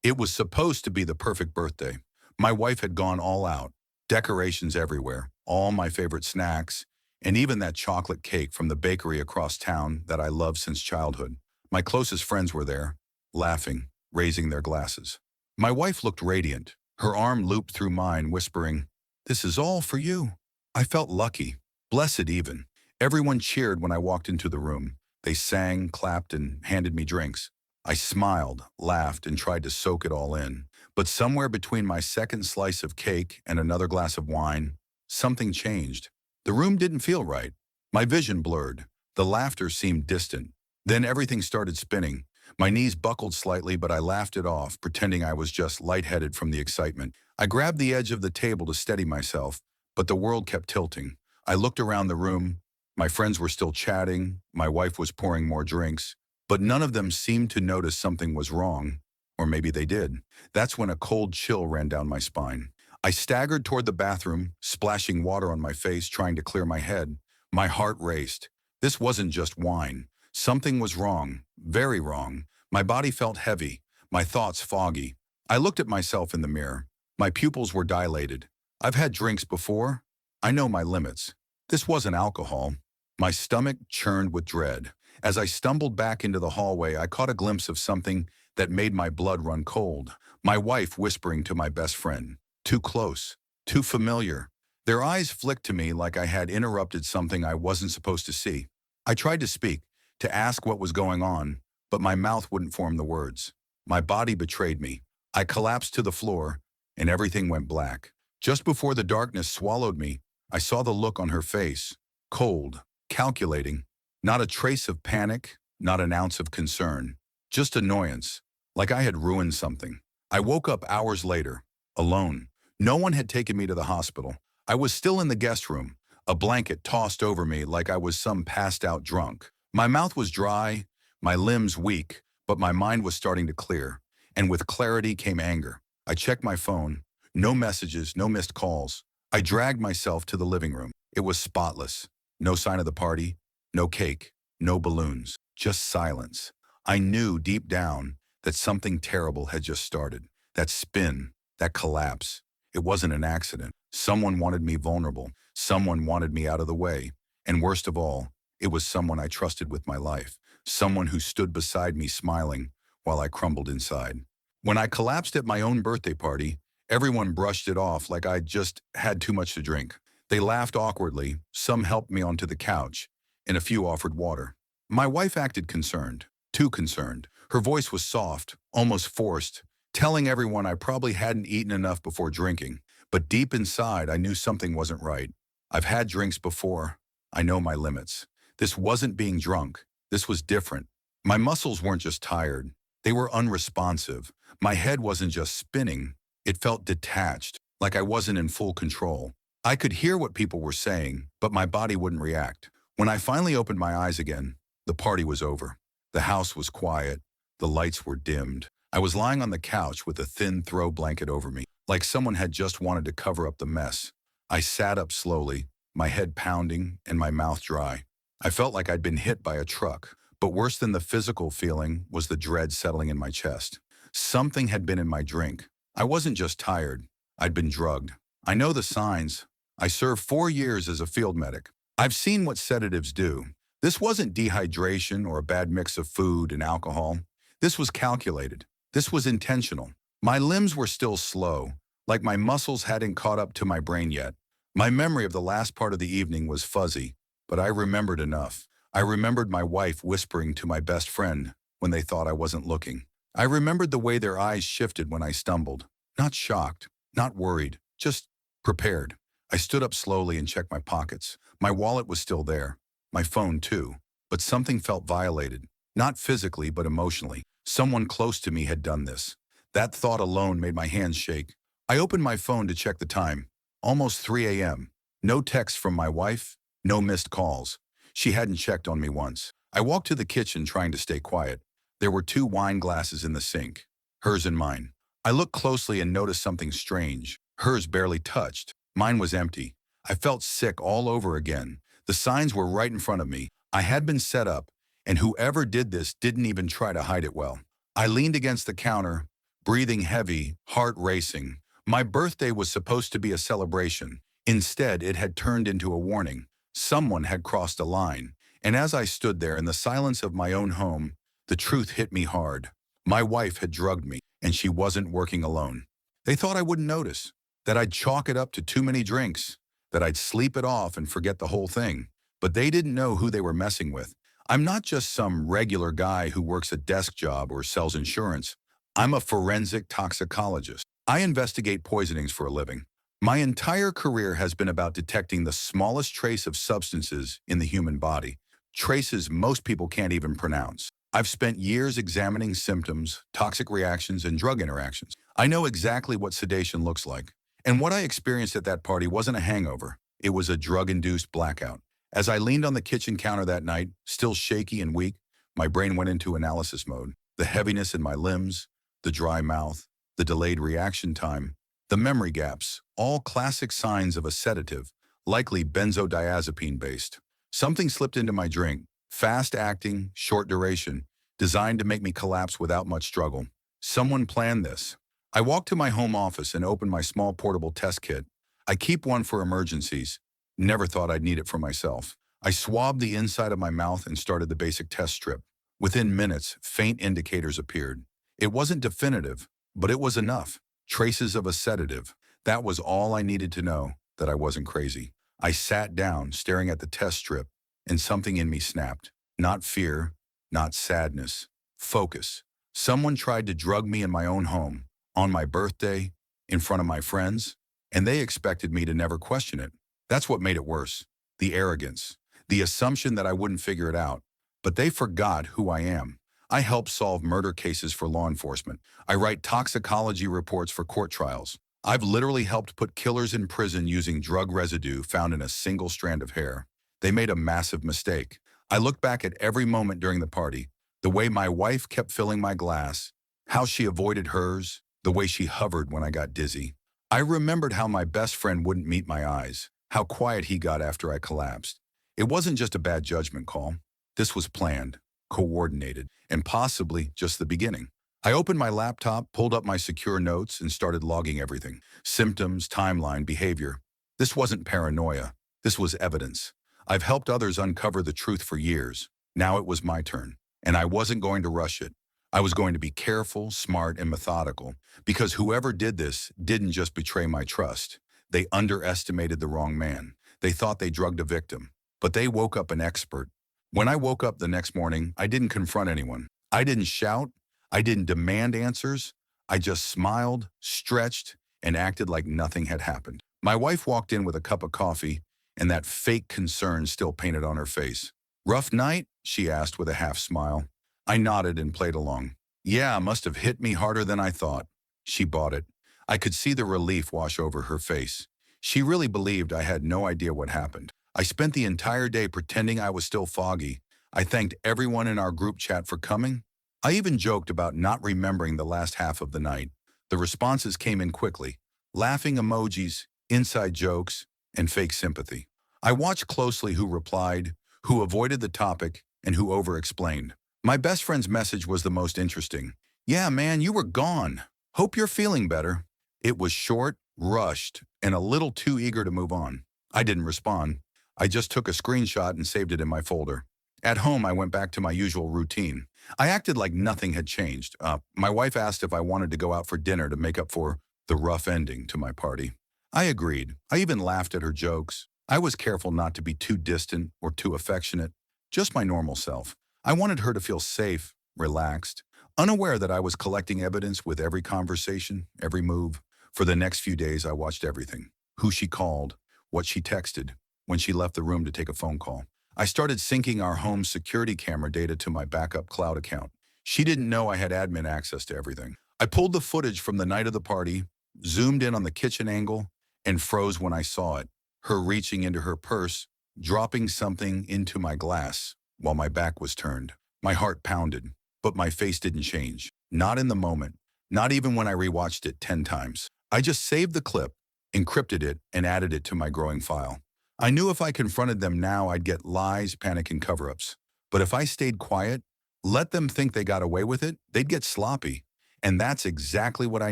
It was supposed to be the perfect birthday. My wife had gone all out, decorations everywhere, all my favorite snacks, and even that chocolate cake from the bakery across town that I loved since childhood. My closest friends were there, laughing, raising their glasses. My wife looked radiant, her arm looped through mine, whispering, "This is all for you." I felt lucky, blessed even. Everyone cheered when I walked into the room. They sang, clapped, and handed me drinks. I smiled, laughed, and tried to soak it all in. But somewhere between my second slice of cake and another glass of wine, something changed. The room didn't feel right. My vision blurred. The laughter seemed distant. Then everything started spinning. My knees buckled slightly, but I laughed it off, pretending I was just lightheaded from the excitement. I grabbed the edge of the table to steady myself, but the world kept tilting. I looked around the room. My friends were still chatting. My wife was pouring more drinks. But none of them seemed to notice something was wrong. Or maybe they did. That's when a cold chill ran down my spine. I staggered toward the bathroom, splashing water on my face, trying to clear my head. My heart raced. This wasn't just wine. Something was wrong, very wrong. My body felt heavy, my thoughts foggy. I looked at myself in the mirror. My pupils were dilated. I've had drinks before. I know my limits. This wasn't alcohol. My stomach churned with dread. As I stumbled back into the hallway, I caught a glimpse of something that made my blood run cold. My wife whispering to my best friend. Too close, too familiar. Their eyes flicked to me like I had interrupted something I wasn't supposed to see. I tried to speak, to ask what was going on, but my mouth wouldn't form the words. My body betrayed me. I collapsed to the floor, and everything went black. Just before the darkness swallowed me, I saw the look on her face. Cold, calculating. Not a trace of panic, not an ounce of concern. Just annoyance, like I had ruined something. I woke up hours later, alone. No one had taken me to the hospital. I was still in the guest room, a blanket tossed over me like I was some passed-out drunk. My mouth was dry, my limbs weak, but my mind was starting to clear. And with clarity came anger. I checked my phone. No messages, no missed calls. I dragged myself to the living room. It was spotless. No sign of the party. No cake, no balloons, just silence. I knew deep down that something terrible had just started. That spin, that collapse. It wasn't an accident. Someone wanted me vulnerable. Someone wanted me out of the way. And worst of all, it was someone I trusted with my life. Someone who stood beside me smiling while I crumbled inside. When I collapsed at my own birthday party, everyone brushed it off like I'd just had too much to drink. They laughed awkwardly. Some helped me onto the couch, and a few offered water. My wife acted concerned, too concerned. Her voice was soft, almost forced, telling everyone I probably hadn't eaten enough before drinking. But deep inside, I knew something wasn't right. I've had drinks before. I know my limits. This wasn't being drunk. This was different. My muscles weren't just tired. They were unresponsive. My head wasn't just spinning. It felt detached, like I wasn't in full control. I could hear what people were saying, but my body wouldn't react. When I finally opened my eyes again, the party was over. The house was quiet. The lights were dimmed. I was lying on the couch with a thin throw blanket over me, like someone had just wanted to cover up the mess. I sat up slowly, my head pounding and my mouth dry. I felt like I'd been hit by a truck, but worse than the physical feeling was the dread settling in my chest. Something had been in my drink. I wasn't just tired. I'd been drugged. I know the signs. I served 4 years as a field medic. I've seen what sedatives do. This wasn't dehydration or a bad mix of food and alcohol. This was calculated. This was intentional. My limbs were still slow, like my muscles hadn't caught up to my brain yet. My memory of the last part of the evening was fuzzy, but I remembered enough. I remembered my wife whispering to my best friend when they thought I wasn't looking. I remembered the way their eyes shifted when I stumbled. Not shocked, not worried, just prepared. I stood up slowly and checked my pockets. My wallet was still there. My phone too. But something felt violated. Not physically, but emotionally. Someone close to me had done this. That thought alone made my hands shake. I opened my phone to check the time. Almost 3 a.m. No text from my wife. No missed calls. She hadn't checked on me once. I walked to the kitchen trying to stay quiet. There were 2 wine glasses in the sink. Hers and mine. I looked closely and noticed something strange. Hers barely touched. Mine was empty. I felt sick all over again. The signs were right in front of me. I had been set up, and whoever did this didn't even try to hide it well. I leaned against the counter, breathing heavy, heart racing. My birthday was supposed to be a celebration. Instead, it had turned into a warning. Someone had crossed a line. And as I stood there in the silence of my own home, the truth hit me hard. My wife had drugged me, and she wasn't working alone. They thought I wouldn't notice, that I'd chalk it up to too many drinks, that I'd sleep it off and forget the whole thing. But they didn't know who they were messing with. I'm not just some regular guy who works a desk job or sells insurance. I'm a forensic toxicologist. I investigate poisonings for a living. My entire career has been about detecting the smallest trace of substances in the human body, traces most people can't even pronounce. I've spent years examining symptoms, toxic reactions, and drug interactions. I know exactly what sedation looks like. And what I experienced at that party wasn't a hangover. It was a drug-induced blackout. As I leaned on the kitchen counter that night, still shaky and weak, my brain went into analysis mode. The heaviness in my limbs, the dry mouth, the delayed reaction time, the memory gaps, all classic signs of a sedative, likely benzodiazepine-based. Something slipped into my drink, fast-acting, short duration, designed to make me collapse without much struggle. Someone planned this. I walked to my home office and opened my small portable test kit. I keep one for emergencies. Never thought I'd need it for myself. I swabbed the inside of my mouth and started the basic test strip. Within minutes, faint indicators appeared. It wasn't definitive, but it was enough. Traces of a sedative. That was all I needed to know that I wasn't crazy. I sat down, staring at the test strip, and something in me snapped. Not fear, not sadness. Focus. Someone tried to drug me in my own home, on my birthday, in front of my friends, and they expected me to never question it. That's what made it worse. The arrogance. The assumption that I wouldn't figure it out. But they forgot who I am. I help solve murder cases for law enforcement. I write toxicology reports for court trials. I've literally helped put killers in prison using drug residue found in a single strand of hair. They made a massive mistake. I look back at every moment during the party, the way my wife kept filling my glass, how she avoided hers, the way she hovered when I got dizzy. I remembered how my best friend wouldn't meet my eyes, how quiet he got after I collapsed. It wasn't just a bad judgment call. This was planned, coordinated, and possibly just the beginning. I opened my laptop, pulled up my secure notes, and started logging everything. Symptoms, timeline, behavior. This wasn't paranoia. This was evidence. I've helped others uncover the truth for years. Now it was my turn, and I wasn't going to rush it. I was going to be careful, smart, and methodical, because whoever did this didn't just betray my trust. They underestimated the wrong man. They thought they drugged a victim, but they woke up an expert. When I woke up the next morning, I didn't confront anyone. I didn't shout. I didn't demand answers. I just smiled, stretched, and acted like nothing had happened. My wife walked in with a cup of coffee, and that fake concern still painted on her face. "Rough night?" she asked with a half smile. I nodded and played along. "Yeah, must have hit me harder than I thought." She bought it. I could see the relief wash over her face. She really believed I had no idea what happened. I spent the entire day pretending I was still foggy. I thanked everyone in our group chat for coming. I even joked about not remembering the last half of the night. The responses came in quickly. Laughing emojis, inside jokes, and fake sympathy. I watched closely who replied, who avoided the topic, and who over-explained. My best friend's message was the most interesting. "Yeah, man, you were gone. Hope you're feeling better." It was short, rushed, and a little too eager to move on. I didn't respond. I just took a screenshot and saved it in my folder. At home, I went back to my usual routine. I acted like nothing had changed. My wife asked if I wanted to go out for dinner to make up for the rough ending to my party. I agreed. I even laughed at her jokes. I was careful not to be too distant or too affectionate, just my normal self. I wanted her to feel safe, relaxed, unaware that I was collecting evidence with every conversation, every move. For the next few days, I watched everything. Who she called, what she texted, when she left the room to take a phone call. I started syncing our home's security camera data to my backup cloud account. She didn't know I had admin access to everything. I pulled the footage from the night of the party, zoomed in on the kitchen angle, and froze when I saw it. Her reaching into her purse, dropping something into my glass while my back was turned. My heart pounded, but my face didn't change. Not in the moment, not even when I rewatched it 10 times. I just saved the clip, encrypted it, and added it to my growing file. I knew if I confronted them now, I'd get lies, panic, and cover-ups. But if I stayed quiet, let them think they got away with it, they'd get sloppy. And that's exactly what I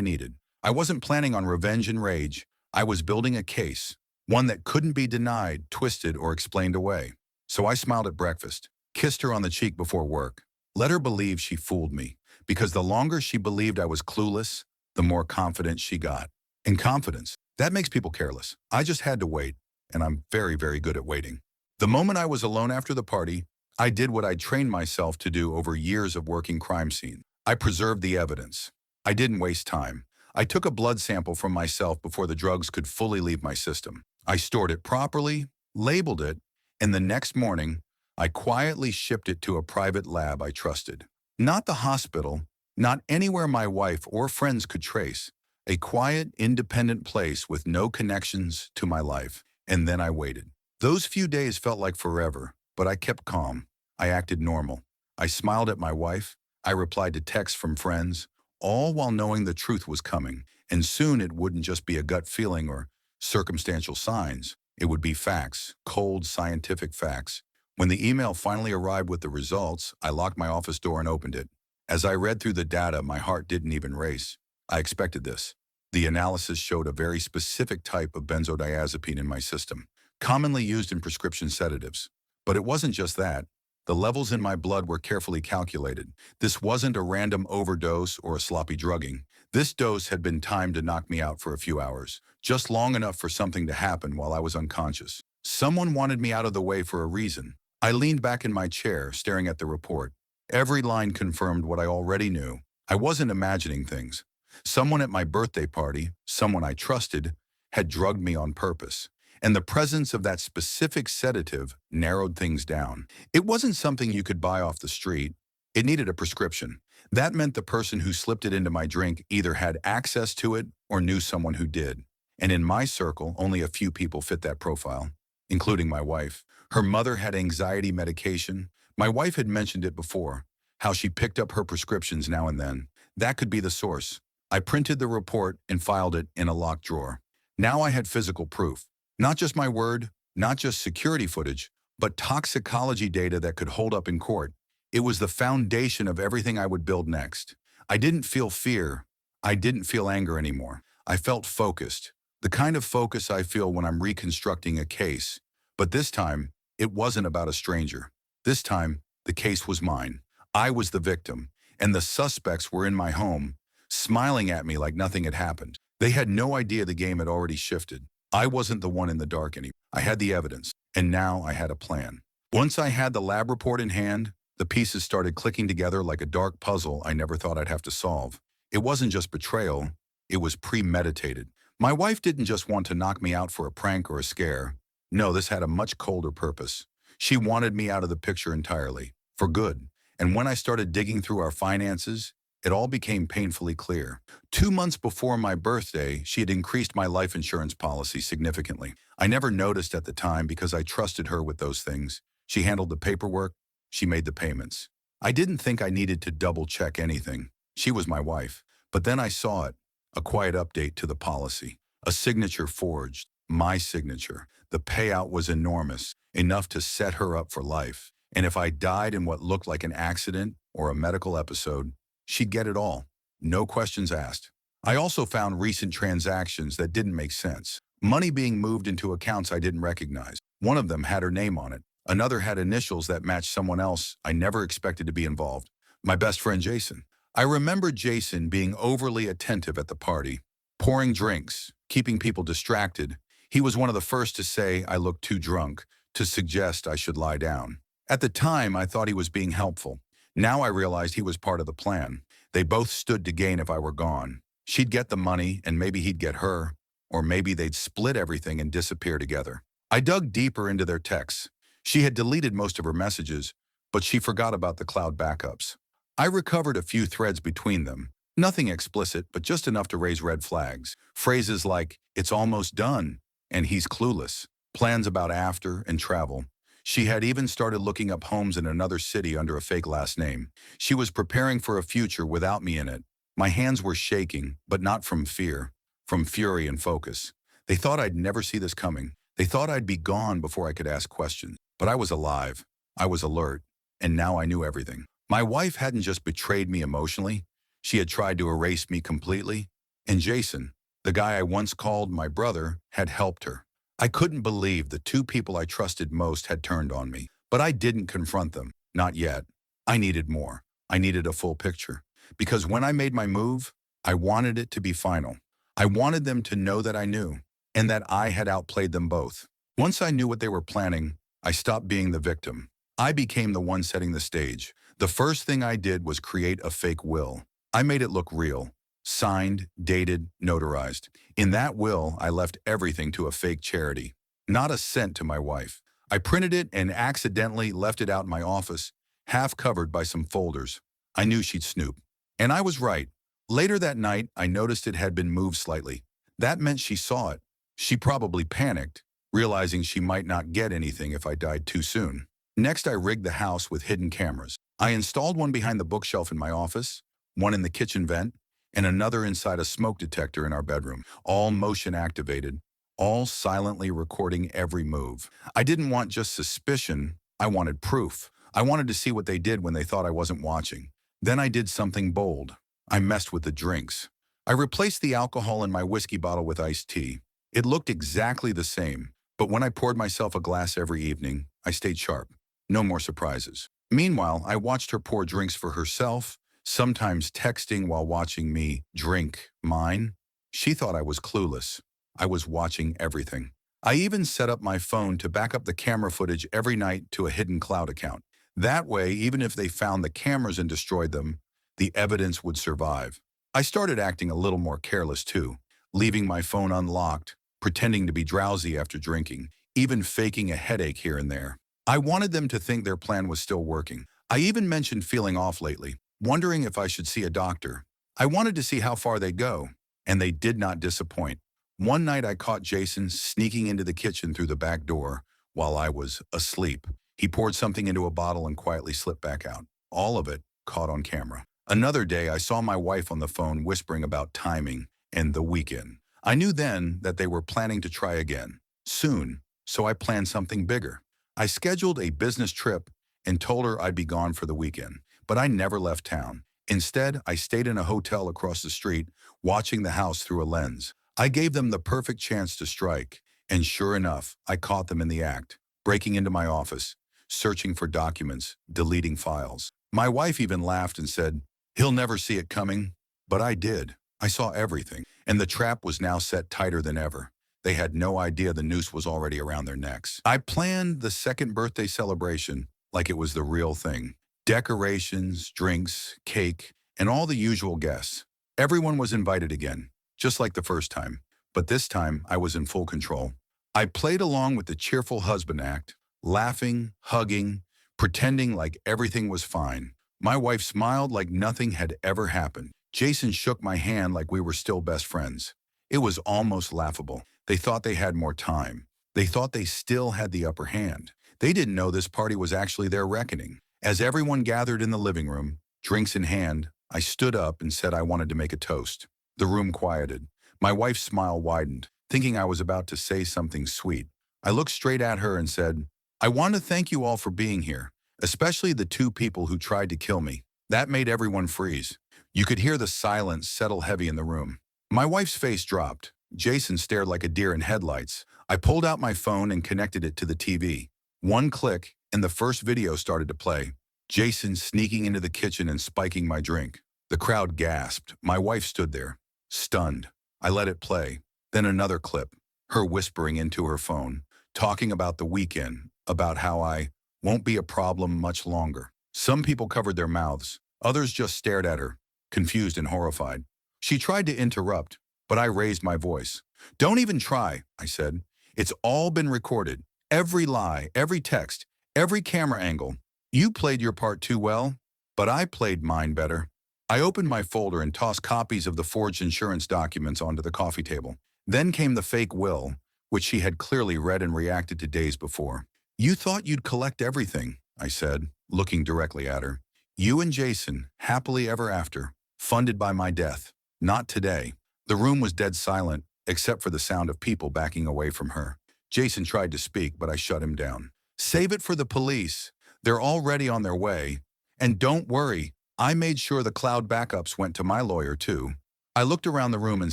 needed. I wasn't planning on revenge and rage. I was building a case, one that couldn't be denied, twisted, or explained away. So I smiled at breakfast, kissed her on the cheek before work. Let her believe she fooled me, because the longer she believed I was clueless, the more confident she got. And confidence, that makes people careless. I just had to wait, and I'm very, very good at waiting. The moment I was alone after the party, I did what I'd trained myself to do over years of working crime scenes. I preserved the evidence. I didn't waste time. I took a blood sample from myself before the drugs could fully leave my system. I stored it properly, labeled it, and the next morning, I quietly shipped it to a private lab I trusted. Not the hospital, not anywhere my wife or friends could trace. A quiet, independent place with no connections to my life. And then I waited. Those few days felt like forever, but I kept calm. I acted normal. I smiled at my wife. I replied to texts from friends, all while knowing the truth was coming. And soon it wouldn't just be a gut feeling or circumstantial signs. It would be facts, cold scientific facts. When the email finally arrived with the results, I locked my office door and opened it. As I read through the data, my heart didn't even race. I expected this. The analysis showed a very specific type of benzodiazepine in my system, commonly used in prescription sedatives. But it wasn't just that. The levels in my blood were carefully calculated. This wasn't a random overdose or a sloppy drugging. This dose had been timed to knock me out for a few hours, just long enough for something to happen while I was unconscious. Someone wanted me out of the way for a reason. I leaned back in my chair, staring at the report. Every line confirmed what I already knew. I wasn't imagining things. Someone at my birthday party, someone I trusted, had drugged me on purpose. And the presence of that specific sedative narrowed things down. It wasn't something you could buy off the street. It needed a prescription. That meant the person who slipped it into my drink either had access to it or knew someone who did. And in my circle, only a few people fit that profile, including my wife. Her mother had anxiety medication. My wife had mentioned it before, how she picked up her prescriptions now and then. That could be the source. I printed the report and filed it in a locked drawer. Now I had physical proof. Not just my word, not just security footage, but toxicology data that could hold up in court. It was the foundation of everything I would build next. I didn't feel fear. I didn't feel anger anymore. I felt focused. The kind of focus I feel when I'm reconstructing a case. But this time, it wasn't about a stranger. This time, the case was mine. I was the victim, and the suspects were in my home, smiling at me like nothing had happened. They had no idea the game had already shifted. I wasn't the one in the dark anymore. I had the evidence, and now I had a plan. Once I had the lab report in hand, the pieces started clicking together like a dark puzzle I never thought I'd have to solve. It wasn't just betrayal, it was premeditated. My wife didn't just want to knock me out for a prank or a scare. No, this had a much colder purpose. She wanted me out of the picture entirely, for good. And when I started digging through our finances, it all became painfully clear. 2 months before my birthday, she had increased my life insurance policy significantly. I never noticed at the time because I trusted her with those things. She handled the paperwork. She made the payments. I didn't think I needed to double-check anything. She was my wife. But then I saw it, a quiet update to the policy, a signature forged, my signature. The payout was enormous, enough to set her up for life. And if I died in what looked like an accident or a medical episode, she'd get it all, no questions asked. I also found recent transactions that didn't make sense. Money being moved into accounts I didn't recognize. One of them had her name on it. Another had initials that matched someone else I never expected to be involved. My best friend Jason. I remember Jason being overly attentive at the party, pouring drinks, keeping people distracted. He was one of the first to say I looked too drunk, to suggest I should lie down. At the time, I thought he was being helpful. Now I realized he was part of the plan. They both stood to gain if I were gone. She'd get the money, and maybe he'd get her. Or maybe they'd split everything and disappear together. I dug deeper into their texts. She had deleted most of her messages, but she forgot about the cloud backups. I recovered a few threads between them. Nothing explicit, but just enough to raise red flags. Phrases like, "It's almost done," and "He's clueless." Plans about after and travel. She had even started looking up homes in another city under a fake last name. She was preparing for a future without me in it. My hands were shaking, but not from fear, from fury and focus. They thought I'd never see this coming. They thought I'd be gone before I could ask questions. But I was alive. I was alert. And now I knew everything. My wife hadn't just betrayed me emotionally. She had tried to erase me completely, and Jason, the guy I once called my brother, had helped her. I couldn't believe the two people I trusted most had turned on me, but I didn't confront them. Not yet. I needed more. I needed a full picture. Because when I made my move, I wanted it to be final. I wanted them to know that I knew, and that I had outplayed them both. Once I knew what they were planning, I stopped being the victim. I became the one setting the stage. The first thing I did was create a fake will. I made it look real. Signed, dated, notarized. In that will, I left everything to a fake charity. Not a cent to my wife. I printed it and accidentally left it out in my office, half covered by some folders. I knew she'd snoop. And I was right. Later that night, I noticed it had been moved slightly. That meant she saw it. She probably panicked, realizing she might not get anything if I died too soon. Next, I rigged the house with hidden cameras. I installed one behind the bookshelf in my office, one in the kitchen vent, and another inside a smoke detector in our bedroom, all motion activated, all silently recording every move. I didn't want just suspicion, I wanted proof. I wanted to see what they did when they thought I wasn't watching. Then I did something bold. I messed with the drinks. I replaced the alcohol in my whiskey bottle with iced tea. It looked exactly the same, but when I poured myself a glass every evening, I stayed sharp. No more surprises. Meanwhile, I watched her pour drinks for herself, sometimes texting while watching me drink mine. She thought I was clueless. I was watching everything. I even set up my phone to back up the camera footage every night to a hidden cloud account. That way, even if they found the cameras and destroyed them, the evidence would survive. I started acting a little more careless too, leaving my phone unlocked, pretending to be drowsy after drinking, even faking a headache here and there. I wanted them to think their plan was still working. I even mentioned feeling off lately, wondering if I should see a doctor. I wanted to see how far they'd go, and they did not disappoint. One night I caught Jason sneaking into the kitchen through the back door while I was asleep. He poured something into a bottle and quietly slipped back out. All of it caught on camera. Another day I saw my wife on the phone whispering about timing and the weekend. I knew then that they were planning to try again, soon, so I planned something bigger. I scheduled a business trip and told her I'd be gone for the weekend, but I never left town. Instead, I stayed in a hotel across the street, watching the house through a lens. I gave them the perfect chance to strike, and sure enough, I caught them in the act, breaking into my office, searching for documents, deleting files. My wife even laughed and said, "He'll never see it coming." But I did. I saw everything, and the trap was now set tighter than ever. They had no idea the noose was already around their necks. I planned the second birthday celebration like it was the real thing. Decorations, drinks, cake, and all the usual guests. Everyone was invited again, just like the first time. But this time, I was in full control. I played along with the cheerful husband act, laughing, hugging, pretending like everything was fine. My wife smiled like nothing had ever happened. Jason shook my hand like we were still best friends. It was almost laughable. They thought they had more time. They thought they still had the upper hand. They didn't know this party was actually their reckoning. As everyone gathered in the living room, drinks in hand, I stood up and said I wanted to make a toast. The room quieted. My wife's smile widened, thinking I was about to say something sweet. I looked straight at her and said, "I want to thank you all for being here, especially the two people who tried to kill me." That made everyone freeze. You could hear the silence settle heavy in the room. My wife's face dropped. Jason stared like a deer in headlights. I pulled out my phone and connected it to the TV. One click, and the first video started to play. Jason sneaking into the kitchen and spiking my drink. The crowd gasped. My wife stood there, stunned. I let it play. Then another clip, her whispering into her phone, talking about the weekend, about how I won't be a problem much longer. Some people covered their mouths. Others just stared at her, confused and horrified. She tried to interrupt, but I raised my voice. "Don't even try," I said. "It's all been recorded. Every lie, every text, every camera angle. You played your part too well, but I played mine better." I opened my folder and tossed copies of the forged insurance documents onto the coffee table. Then came the fake will, which she had clearly read and reacted to days before. "You thought you'd collect everything," I said, looking directly at her. "You and Jason, happily ever after, funded by my death. Not today." The room was dead silent, except for the sound of people backing away from her. Jason tried to speak, but I shut him down. "Save it for the police. They're already on their way. And don't worry, I made sure the cloud backups went to my lawyer too. I looked around the room and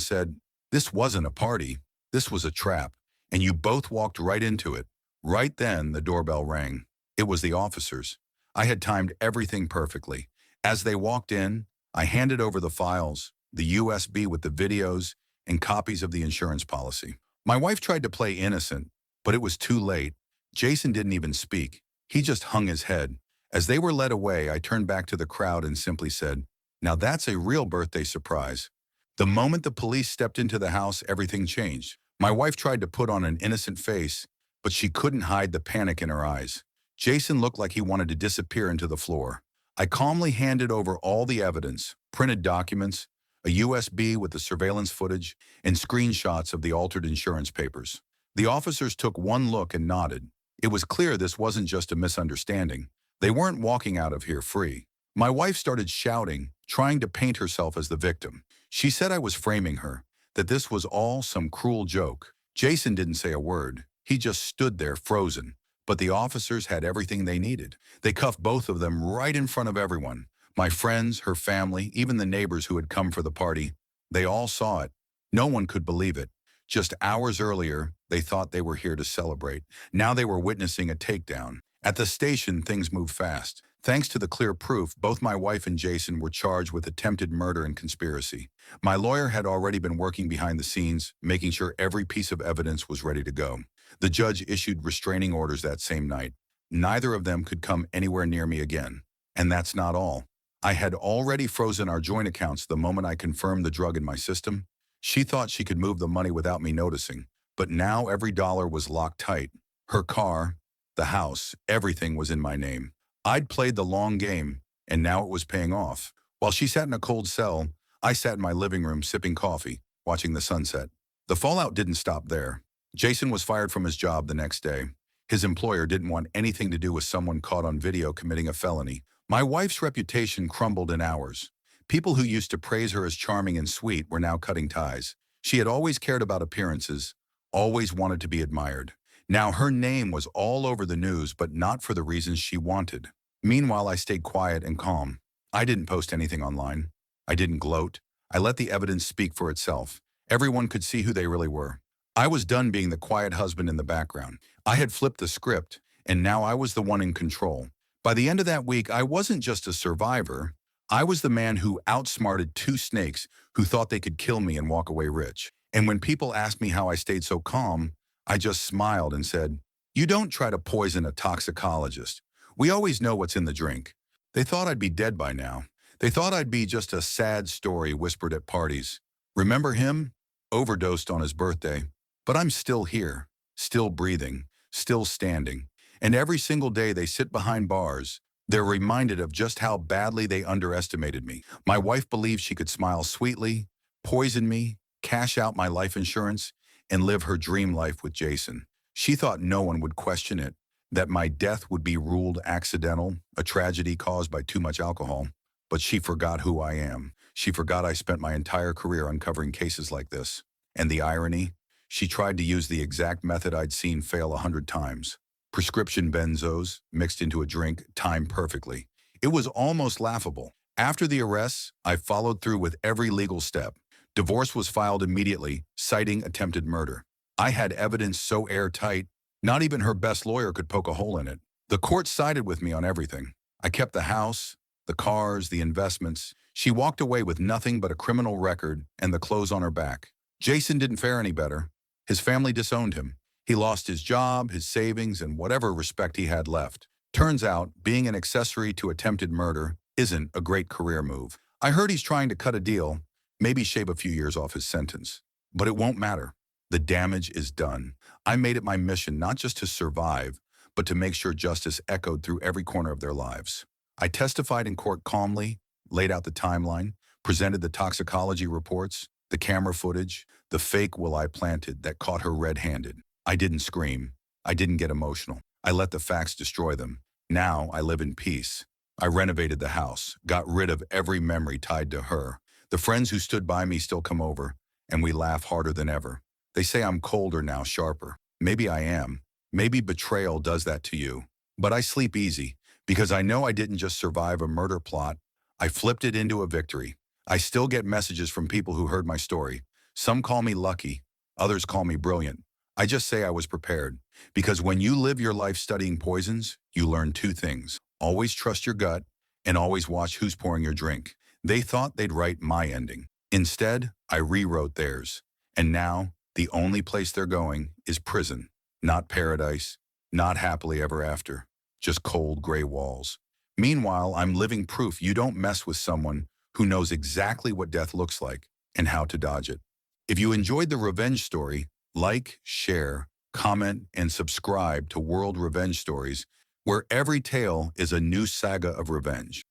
said, this wasn't a party. This was a trap. And you both walked right into it. Right then, the doorbell rang. It was the officers. I had timed everything perfectly. As they walked in, I handed over the files, the USB with the videos, and copies of the insurance policy. My wife tried to play innocent, but it was too late. Jason didn't even speak. He just hung his head. As they were led away, I turned back to the crowd and simply said, now that's a real birthday surprise. The moment the police stepped into the house, everything changed. My wife tried to put on an innocent face, but she couldn't hide the panic in her eyes. Jason looked like he wanted to disappear into the floor. I calmly handed over all the evidence, printed documents, a USB with the surveillance footage, and screenshots of the altered insurance papers. The officers took one look and nodded. It was clear this wasn't just a misunderstanding. They weren't walking out of here free. My wife started shouting, trying to paint herself as the victim. She said I was framing her, that this was all some cruel joke. Jason didn't say a word. He just stood there frozen. But the officers had everything they needed. They cuffed both of them right in front of everyone. My friends, her family, even the neighbors who had come for the party. They all saw it. No one could believe it. Just hours earlier, they thought they were here to celebrate. Now they were witnessing a takedown. At the station, things moved fast. Thanks to the clear proof, both my wife and Jason were charged with attempted murder and conspiracy. My lawyer had already been working behind the scenes, making sure every piece of evidence was ready to go. The judge issued restraining orders that same night. Neither of them could come anywhere near me again. And that's not all. I had already frozen our joint accounts the moment I confirmed the drug in my system. She thought she could move the money without me noticing, but now every dollar was locked tight. Her car, the house, everything was in my name. I'd played the long game, and now it was paying off. While she sat in a cold cell, I sat in my living room sipping coffee, watching the sunset. The fallout didn't stop there. Jason was fired from his job the next day. His employer didn't want anything to do with someone caught on video committing a felony. My wife's reputation crumbled in hours. People who used to praise her as charming and sweet were now cutting ties. She had always cared about appearances, always wanted to be admired. Now her name was all over the news, but not for the reasons she wanted. Meanwhile, I stayed quiet and calm. I didn't post anything online. I didn't gloat. I let the evidence speak for itself. Everyone could see who they really were. I was done being the quiet husband in the background. I had flipped the script, and now I was the one in control. By the end of that week, I wasn't just a survivor. I was the man who outsmarted two snakes who thought they could kill me and walk away rich. And when people asked me how I stayed so calm, I just smiled and said, you don't try to poison a toxicologist. We always know what's in the drink. They thought I'd be dead by now. They thought I'd be just a sad story whispered at parties. Remember him? Overdosed on his birthday. But I'm still here, still breathing, still standing. And every single day they sit behind bars, they're reminded of just how badly they underestimated me. My wife believed she could smile sweetly, poison me, cash out my life insurance, and live her dream life with Jason. She thought no one would question it, that my death would be ruled accidental, a tragedy caused by too much alcohol. But she forgot who I am. She forgot I spent my entire career uncovering cases like this. And the irony? She tried to use the exact method I'd seen fail 100 times. Prescription benzos, mixed into a drink, timed perfectly. It was almost laughable. After the arrests, I followed through with every legal step. Divorce was filed immediately, citing attempted murder. I had evidence so airtight, not even her best lawyer could poke a hole in it. The court sided with me on everything. I kept the house, the cars, the investments. She walked away with nothing but a criminal record and the clothes on her back. Jason didn't fare any better. His family disowned him. He lost his job, his savings, and whatever respect he had left. Turns out, being an accessory to attempted murder isn't a great career move. I heard he's trying to cut a deal, maybe shave a few years off his sentence. But it won't matter. The damage is done. I made it my mission not just to survive, but to make sure justice echoed through every corner of their lives. I testified in court calmly, laid out the timeline, presented the toxicology reports, the camera footage, the fake will I planted that caught her red-handed. I didn't scream. I didn't get emotional. I let the facts destroy them. Now I live in peace. I renovated the house, got rid of every memory tied to her. The friends who stood by me still come over, and we laugh harder than ever. They say I'm colder now, sharper. Maybe I am. Maybe betrayal does that to you. But I sleep easy, because I know I didn't just survive a murder plot. I flipped it into a victory. I still get messages from people who heard my story. Some call me lucky, others call me brilliant. I just say I was prepared. Because when you live your life studying poisons, you learn two things. Always trust your gut, and always watch who's pouring your drink. They thought they'd write my ending. Instead, I rewrote theirs. And now, the only place they're going is prison. Not paradise, not happily ever after. Just cold gray walls. Meanwhile, I'm living proof you don't mess with someone who knows exactly what death looks like and how to dodge it. If you enjoyed the revenge story, like, share, comment, and subscribe to World Revenge Stories, where every tale is a new saga of revenge.